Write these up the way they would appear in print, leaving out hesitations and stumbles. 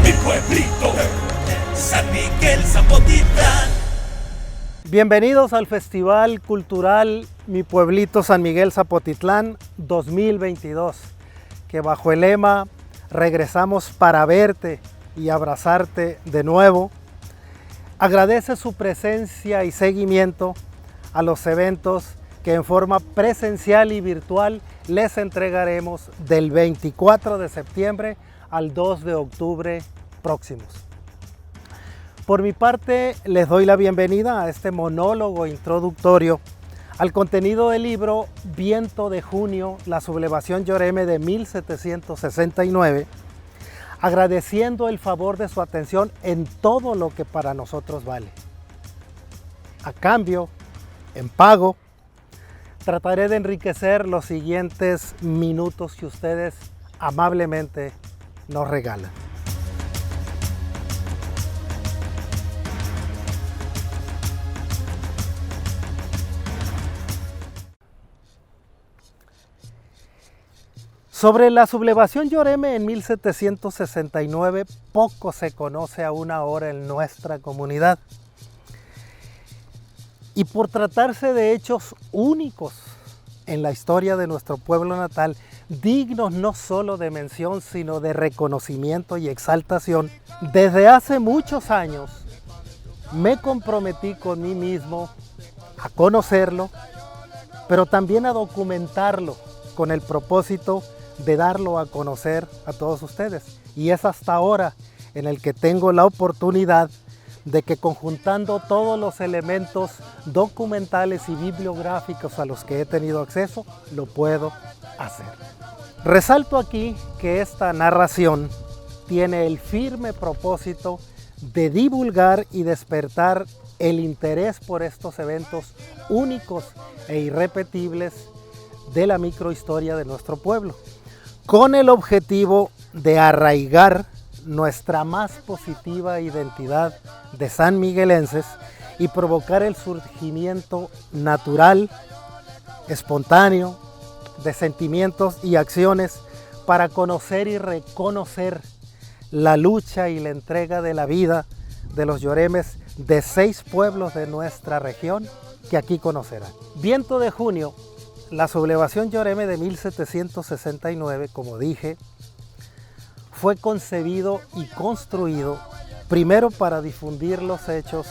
mi pueblito, San Miguel Zapotitlán. Bienvenidos al Festival Cultural Mi Pueblito San Miguel Zapotitlán 2022, que bajo el lema Regresamos para verte y abrazarte de nuevo, agradece su presencia y seguimiento a los eventos que en forma presencial y virtual les entregaremos del 24 de septiembre al 2 de octubre próximos. Por mi parte, les doy la bienvenida a este monólogo introductorio al contenido del libro Viento de Junio, la sublevación Yoreme de 1769, agradeciendo el favor de su atención en todo lo que para nosotros vale. A cambio, en pago, trataré de enriquecer los siguientes minutos que ustedes amablemente nos regalan. Sobre la sublevación Yoreme en 1769, poco se conoce aún ahora en nuestra comunidad. Y por tratarse de hechos únicos en la historia de nuestro pueblo natal, dignos no solo de mención, sino de reconocimiento y exaltación, desde hace muchos años me comprometí con mí mismo a conocerlo, pero también a documentarlo con el propósito de darlo a conocer a todos ustedes. Y es hasta ahora en el que tengo la oportunidad de que, conjuntando todos los elementos documentales y bibliográficos a los que he tenido acceso, lo puedo hacer. Resalto aquí que esta narración tiene el firme propósito de divulgar y despertar el interés por estos eventos únicos e irrepetibles de la microhistoria de nuestro pueblo, con el objetivo de arraigar nuestra más positiva identidad de sanmiguelenses y provocar el surgimiento natural, espontáneo, de sentimientos y acciones para conocer y reconocer la lucha y la entrega de la vida de los yoremes de 6 pueblos de nuestra región que aquí conocerán. Viento de Junio, la sublevación Yoreme de 1769, como dije, fue concebido y construido primero para difundir los hechos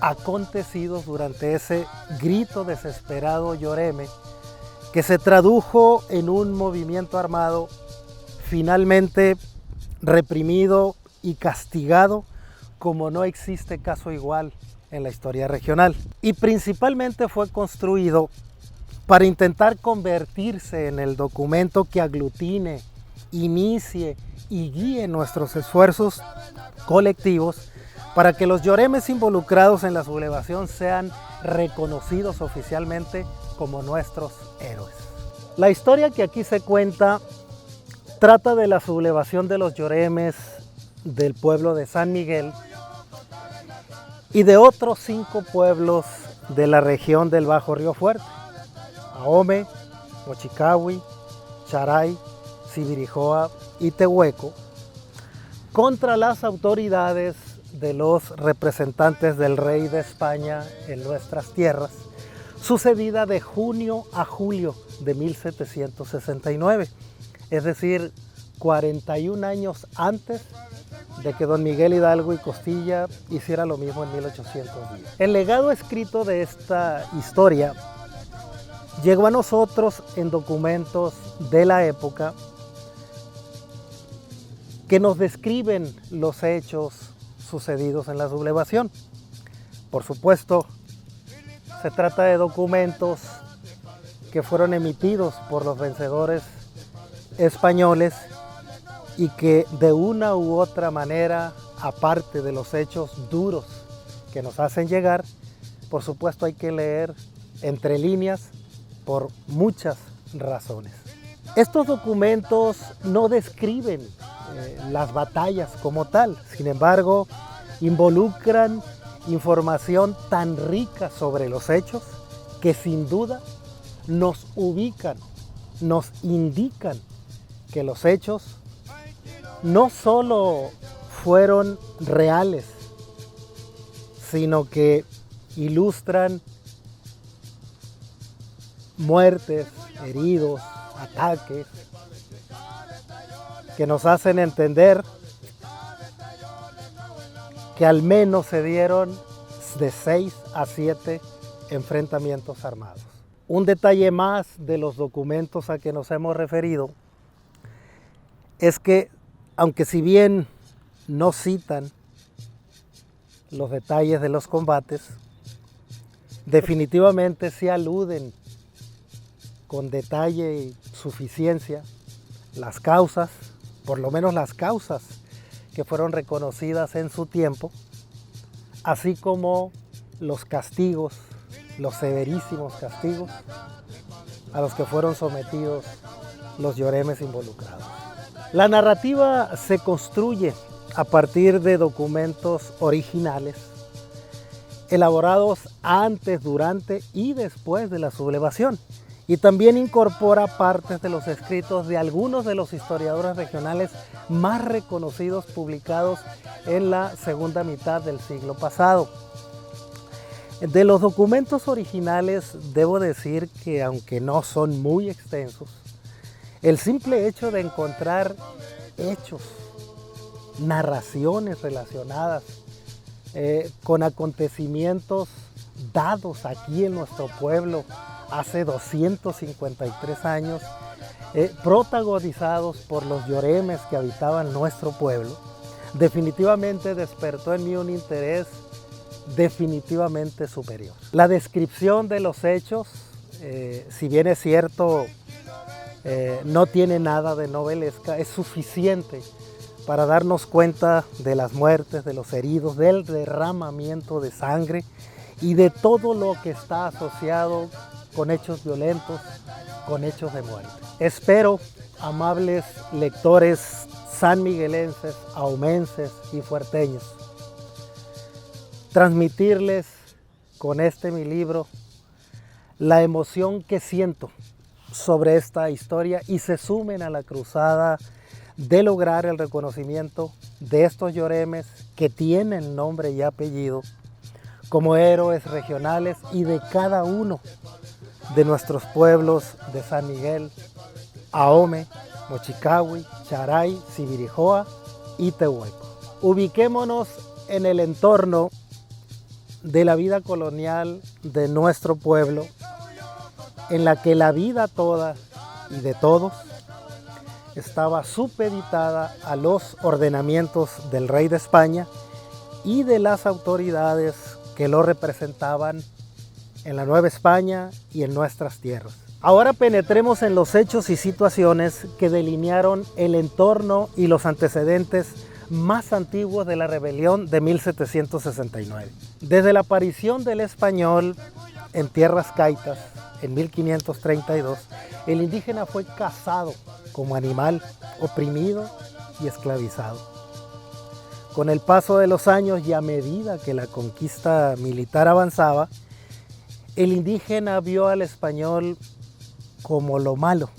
acontecidos durante ese grito desesperado Yoreme, que se tradujo en un movimiento armado finalmente reprimido y castigado como no existe caso igual en la historia regional. Y principalmente fue construido para intentar convertirse en el documento que aglutine, inicie y guíe nuestros esfuerzos colectivos para que los yoremes involucrados en la sublevación sean reconocidos oficialmente como nuestros héroes. La historia que aquí se cuenta trata de la sublevación de los yoremes del pueblo de San Miguel y de otros 5 pueblos de la región del Bajo Río Fuerte: Ahome, Mochicahui, Charay, Sibirijoa y Tehueco, contra las autoridades de los representantes del rey de España en nuestras tierras, sucedida de junio a julio de 1769, es decir, 41 años antes de que don Miguel Hidalgo y Costilla hiciera lo mismo en 1810. El legado escrito de esta historia llegó a nosotros en documentos de la época que nos describen los hechos sucedidos en la sublevación. Por supuesto, se trata de documentos que fueron emitidos por los vencedores españoles y que de una u otra manera, aparte de los hechos duros que nos hacen llegar, por supuesto hay que leer entre líneas por muchas razones. Estos documentos no describen las batallas como tal, sin embargo, involucran información tan rica sobre los hechos que sin duda nos ubican, nos indican que los hechos no solo fueron reales, sino que ilustran muertes, heridos, ataques, que nos hacen entender que al menos se dieron de 6 a 7 enfrentamientos armados. Un detalle más de los documentos a que nos hemos referido es que, aunque si bien no citan los detalles de los combates, definitivamente sí aluden con detalle y suficiencia las causas, por lo menos las causas que fueron reconocidas en su tiempo, así como los castigos, los severísimos castigos a los que fueron sometidos los lloremes involucrados. La narrativa se construye a partir de documentos originales elaborados antes, durante y después de la sublevación, y también incorpora partes de los escritos de algunos de los historiadores regionales más reconocidos publicados en la segunda mitad del siglo pasado. De los documentos originales debo decir que, aunque no son muy extensos, el simple hecho de encontrar hechos, narraciones relacionadas con acontecimientos dados aquí en nuestro pueblo hace 253 años, protagonizados por los lloremes que habitaban nuestro pueblo, definitivamente despertó en mí un interés definitivamente superior. La descripción de los hechos, si bien es cierto, no tiene nada de novelesca, es suficiente para darnos cuenta de las muertes, de los heridos, del derramamiento de sangre y de todo lo que está asociado con hechos violentos, con hechos de muerte. Espero, amables lectores sanmiguelenses, aumenses y fuerteños, transmitirles con este mi libro la emoción que siento sobre esta historia y se sumen a la cruzada de lograr el reconocimiento de estos lloremes que tienen nombre y apellido como héroes regionales y de cada uno de nuestros pueblos de San Miguel, Ahome, Mochicahui, Charay, Sibirijoa y Tehueco. Ubiquémonos en el entorno de la vida colonial de nuestro pueblo, en la que la vida toda y de todos estaba supeditada a los ordenamientos del rey de España y de las autoridades que lo representaban en la Nueva España y en nuestras tierras. Ahora penetremos en los hechos y situaciones que delinearon el entorno y los antecedentes más antiguos de la rebelión de 1769. Desde la aparición del español en tierras caitas en 1532, el indígena fue cazado como animal, oprimido y esclavizado. Con el paso de los años y a medida que la conquista militar avanzaba, el indígena vio al español como lo malo,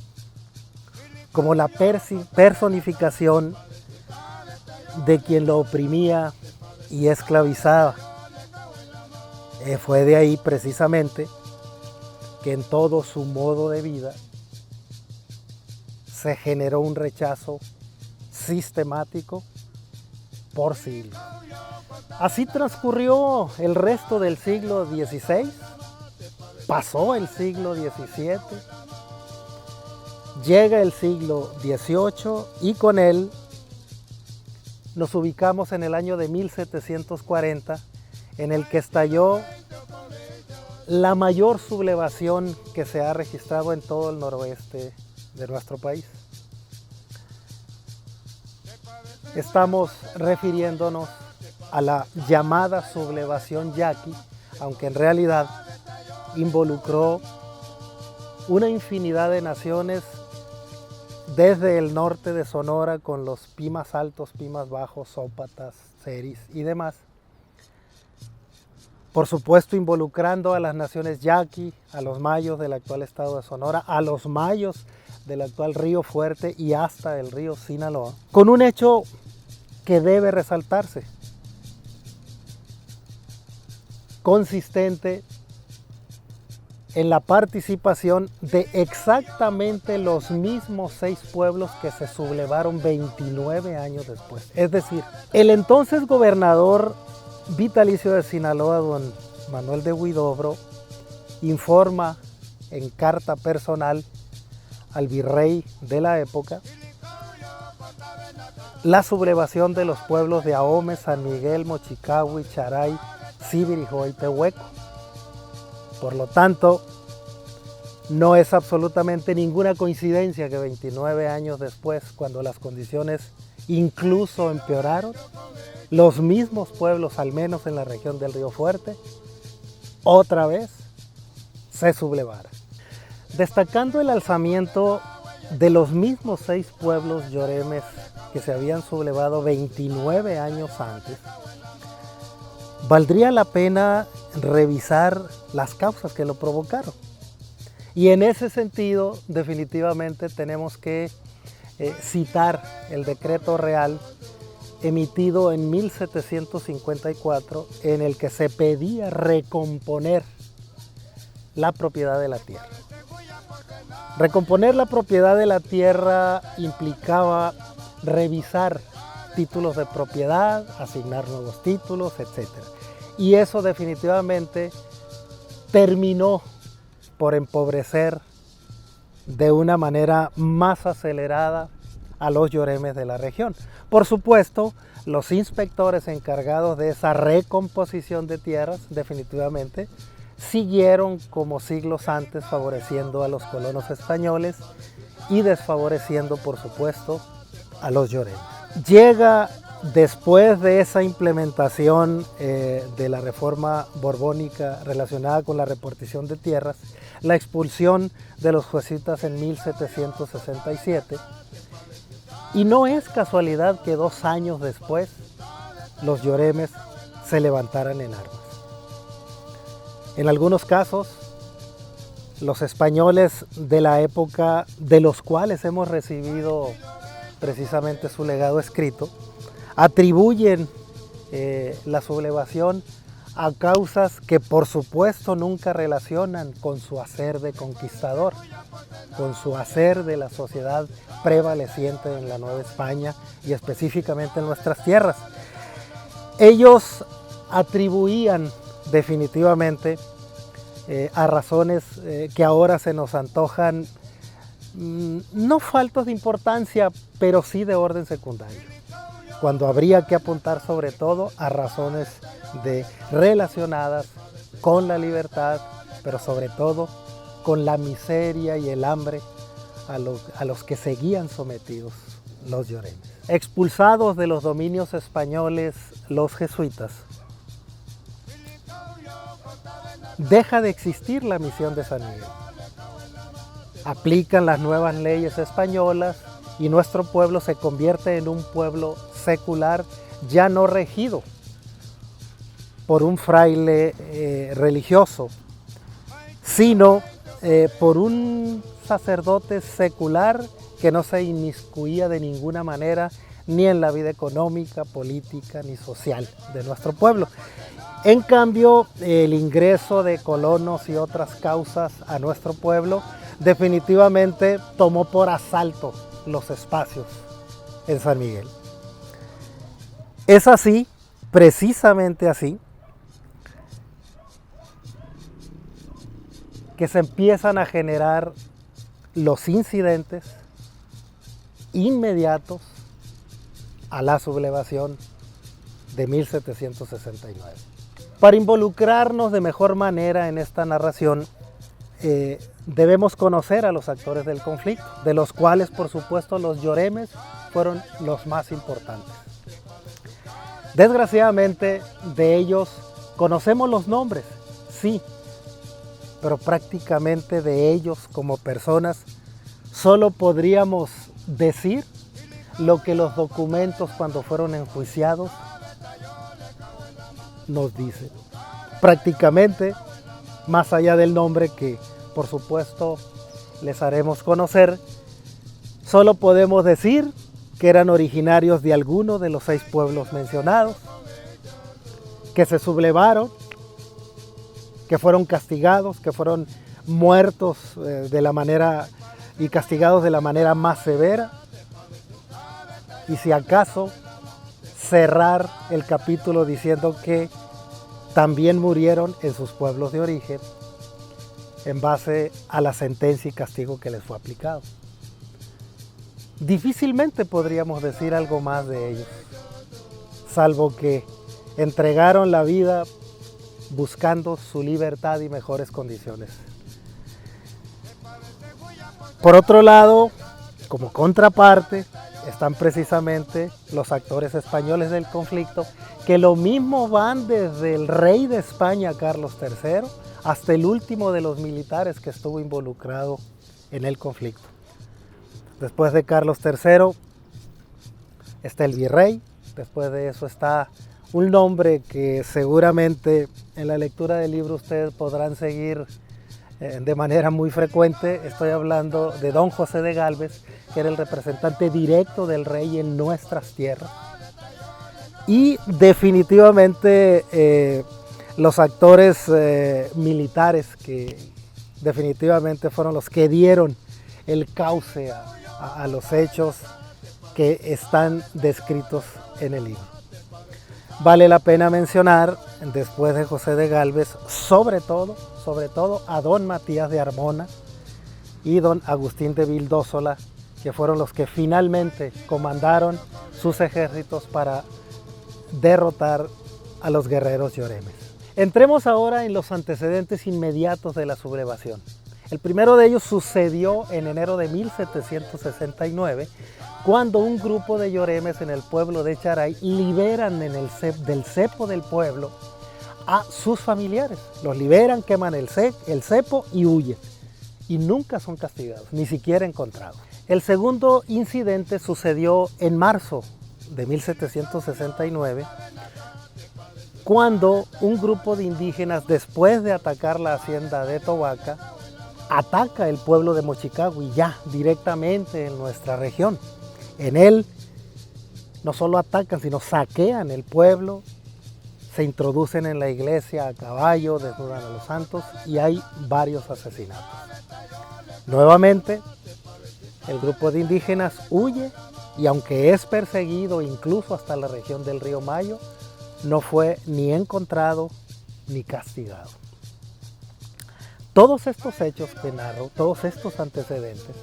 como la personificación de quien lo oprimía y esclavizaba. Fue de ahí precisamente que en todo su modo de vida se generó un rechazo sistemático por siglos. Así transcurrió el resto del siglo XVI, pasó el siglo XVII, llega el siglo XVIII y con él nos ubicamos en el año de 1740, en el que estalló la mayor sublevación que se ha registrado en todo el noroeste de nuestro país. Estamos refiriéndonos a la llamada sublevación yaqui, aunque en realidad involucró una infinidad de naciones desde el norte de Sonora con los Pimas Altos, Pimas Bajos, Zópatas, Seris y demás. Por supuesto involucrando a las naciones yaqui, a los mayos del actual estado de Sonora, a los mayos del actual Río Fuerte y hasta el río Sinaloa, con un hecho que debe resaltarse, consistente en la participación de exactamente los mismos 6 pueblos que se sublevaron 29 años después. Es decir, el entonces gobernador vitalicio de Sinaloa, don Manuel de Huidobro, informa en carta personal al virrey de la época la sublevación de los pueblos de Ahome, San Miguel, Mochicahui, Charay, Sibirijo y Tehueco. Por lo tanto, no es absolutamente ninguna coincidencia que 29 años después, cuando las condiciones incluso empeoraron, los mismos pueblos, al menos en la región del Río Fuerte, otra vez se sublevaran. Destacando el alzamiento de los mismos 6 pueblos yoremes que se habían sublevado 29 años antes, valdría la pena revisar las causas que lo provocaron. Y en ese sentido, definitivamente tenemos que citar el decreto real emitido en 1754, en el que se pedía recomponer la propiedad de la tierra. Recomponer la propiedad de la tierra implicaba revisar títulos de propiedad, asignar nuevos títulos, etc. Y eso definitivamente terminó por empobrecer de una manera más acelerada a los yoremes de la región. Por supuesto, los inspectores encargados de esa recomposición de tierras definitivamente siguieron como siglos antes favoreciendo a los colonos españoles y desfavoreciendo, por supuesto, a los yoremes. Llega después de esa implementación de la reforma borbónica relacionada con la repartición de tierras, la expulsión de los jesuitas en 1767, y no es casualidad que 2 años después los yoremes se levantaran en armas. En algunos casos, los españoles de la época, de los cuales hemos recibido precisamente su legado escrito, atribuyen la sublevación a causas que por supuesto nunca relacionan con su hacer de conquistador, con su hacer de la sociedad prevaleciente en la Nueva España y específicamente en nuestras tierras. Ellos atribuían definitivamente a razones que ahora se nos antojan no faltos de importancia, pero sí de orden secundario, cuando habría que apuntar sobre todo a razones relacionadas con la libertad, pero sobre todo con la miseria y el hambre a los que seguían sometidos los yoremes. Expulsados de los dominios españoles los jesuitas, deja de existir la misión de San Miguel. Aplican las nuevas leyes españolas y nuestro pueblo se convierte en un pueblo secular, ya no regido por un fraile religioso, sino por un sacerdote secular que no se inmiscuía de ninguna manera ni en la vida económica, política ni social de nuestro pueblo. En cambio, el ingreso de colonos y otras causas a nuestro pueblo definitivamente tomó por asalto los espacios en San Miguel. Es así, precisamente así, que se empiezan a generar los incidentes inmediatos a la sublevación de 1769. Para involucrarnos de mejor manera en esta narración, debemos conocer a los actores del conflicto, de los cuales, por supuesto, los yoremes fueron los más importantes. Desgraciadamente, de ellos conocemos los nombres, sí, pero prácticamente de ellos como personas solo podríamos decir lo que los documentos, cuando fueron enjuiciados, nos dicen. Prácticamente, más allá del nombre que por supuesto les haremos conocer, solo podemos decir que eran originarios de alguno de los 6 pueblos mencionados, que se sublevaron, que fueron castigados, que fueron muertos de la manera y castigados de la manera más severa, y si acaso cerrar el capítulo diciendo que también murieron en sus pueblos de origen en base a la sentencia y castigo que les fue aplicado. Difícilmente podríamos decir algo más de ellos, salvo que entregaron la vida buscando su libertad y mejores condiciones. Por otro lado, como contraparte, están precisamente los actores españoles del conflicto, que lo mismo van desde el rey de España, Carlos III, hasta el último de los militares que estuvo involucrado en el conflicto. Después de Carlos III está el virrey, después de eso está un nombre que seguramente en la lectura del libro ustedes podrán seguir de manera muy frecuente. Estoy hablando de don José de Gálvez, que era el representante directo del rey en nuestras tierras. Y definitivamente los actores militares que definitivamente fueron los que dieron el cauce a los hechos que están descritos en el libro. Vale la pena mencionar, después de José de Gálvez, sobre todo a don Matías de Armona y don Agustín de Vildósola, que fueron los que finalmente comandaron sus ejércitos para derrotar a los guerreros lloremes. Entremos ahora en los antecedentes inmediatos de la sublevación. El primero de ellos sucedió en enero de 1769, cuando un grupo de lloremes en el pueblo de Charay liberan del cepo del pueblo a sus familiares. Los liberan, queman el cepo y huyen. Y nunca son castigados, ni siquiera encontrados. El segundo incidente sucedió en marzo de 1769, cuando un grupo de indígenas, después de atacar la hacienda de Tobaca, ataca el pueblo de Mochicagui, ya directamente en nuestra región. En él no solo atacan, sino saquean el pueblo, se introducen en la iglesia a caballo, desnudan a los santos y hay varios asesinatos. Nuevamente, el grupo de indígenas huye y aunque es perseguido incluso hasta la región del río Mayo, no fue ni encontrado ni castigado. Todos estos hechos que narro, todos estos antecedentes,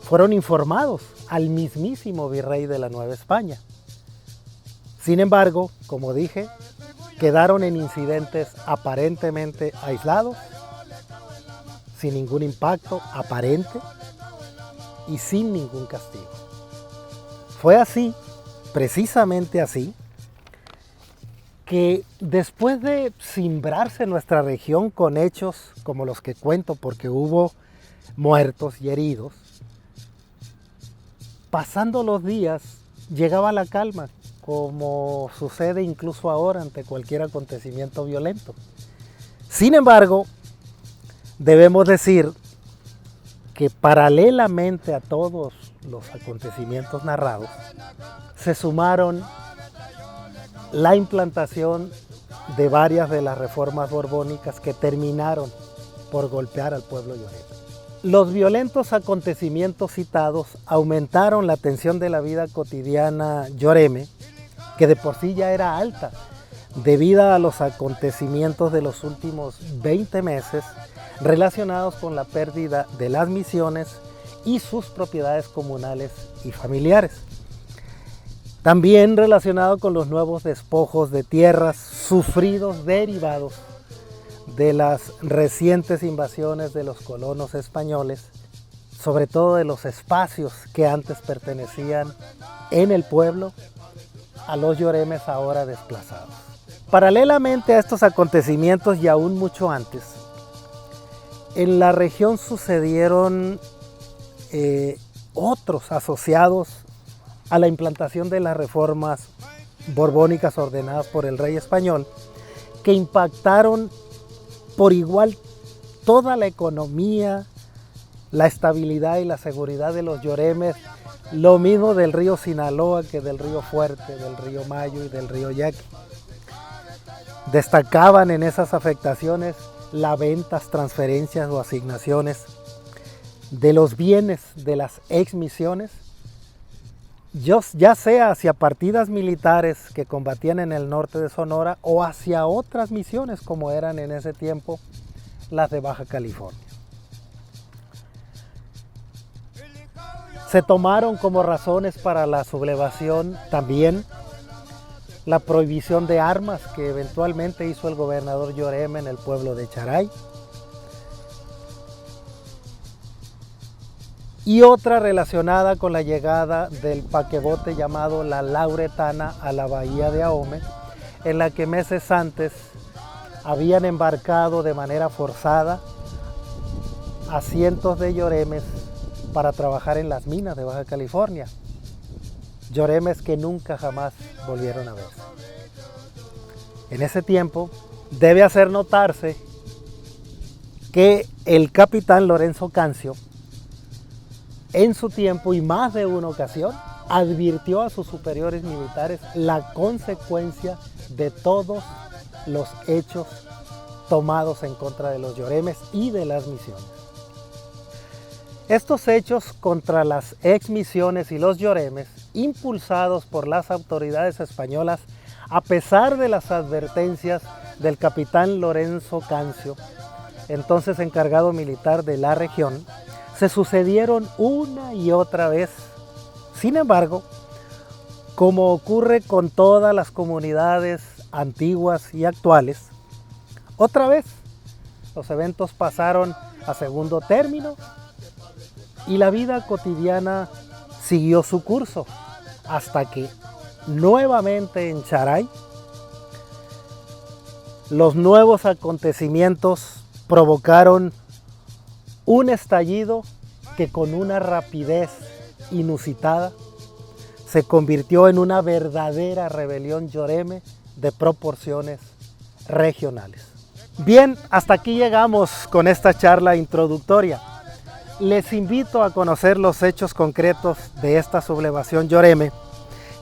fueron informados al mismísimo virrey de la Nueva España. Sin embargo, como dije, quedaron en incidentes aparentemente aislados, sin ningún impacto aparente y sin ningún castigo. Fue así, precisamente así, que después de cimbrarse nuestra región con hechos como los que cuento, porque hubo muertos y heridos, pasando los días llegaba la calma, como sucede incluso ahora ante cualquier acontecimiento violento. Sin embargo, debemos decir que paralelamente a todos los acontecimientos narrados, se sumaron la implantación de varias de las reformas borbónicas que terminaron por golpear al pueblo lloreme. Los violentos acontecimientos citados aumentaron la tensión de la vida cotidiana lloreme, que de por sí ya era alta, debido a los acontecimientos de los últimos 20 meses relacionados con la pérdida de las misiones y sus propiedades comunales y familiares. También relacionado con los nuevos despojos de tierras sufridos derivados de las recientes invasiones de los colonos españoles, sobre todo de los espacios que antes pertenecían en el pueblo a los lloremes ahora desplazados. Paralelamente a estos acontecimientos y aún mucho antes, en la región sucedieron otros asociados a la implantación de las reformas borbónicas ordenadas por el rey español, que impactaron por igual toda la economía, la estabilidad y la seguridad de los lloremes Lo mismo del río Sinaloa que del río Fuerte, del río Mayo y del río Yaqui. Destacaban en esas afectaciones las ventas, transferencias o asignaciones de los bienes de las exmisiones, ya sea hacia partidas militares que combatían en el norte de Sonora o hacia otras misiones como eran en ese tiempo las de Baja California. Se tomaron como razones para la sublevación también la prohibición de armas que eventualmente hizo el gobernador Lloreme en el pueblo de Charay, y otra relacionada con la llegada del paquebote llamado la Lauretana a la bahía de Ahome, en la que meses antes habían embarcado de manera forzada a cientos de lloremes para trabajar en las minas de Baja California. Lloremes que nunca jamás volvieron a verse. En ese tiempo debe hacer notarse que el capitán Lorenzo Cancio, en su tiempo y más de una ocasión, advirtió a sus superiores militares la consecuencia de todos los hechos tomados en contra de los lloremes y de las misiones. Estos hechos contra las exmisiones y los lloremes, impulsados por las autoridades españolas, a pesar de las advertencias del capitán Lorenzo Cancio, entonces encargado militar de la región, se sucedieron una y otra vez. Sin embargo, como ocurre con todas las comunidades antiguas y actuales, otra vez los eventos pasaron a segundo término y la vida cotidiana siguió su curso hasta que nuevamente en Charay los nuevos acontecimientos provocaron un estallido que con una rapidez inusitada se convirtió en una verdadera rebelión lloreme de proporciones regionales. Bien, hasta aquí llegamos con esta charla introductoria. Les invito a conocer los hechos concretos de esta sublevación lloreme,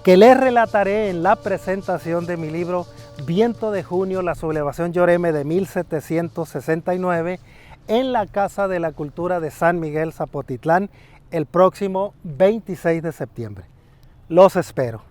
que les relataré en la presentación de mi libro Viento de Junio, la sublevación lloreme de 1769, en la Casa de la Cultura de San Miguel Zapotitlán el próximo 26 de septiembre. Los espero.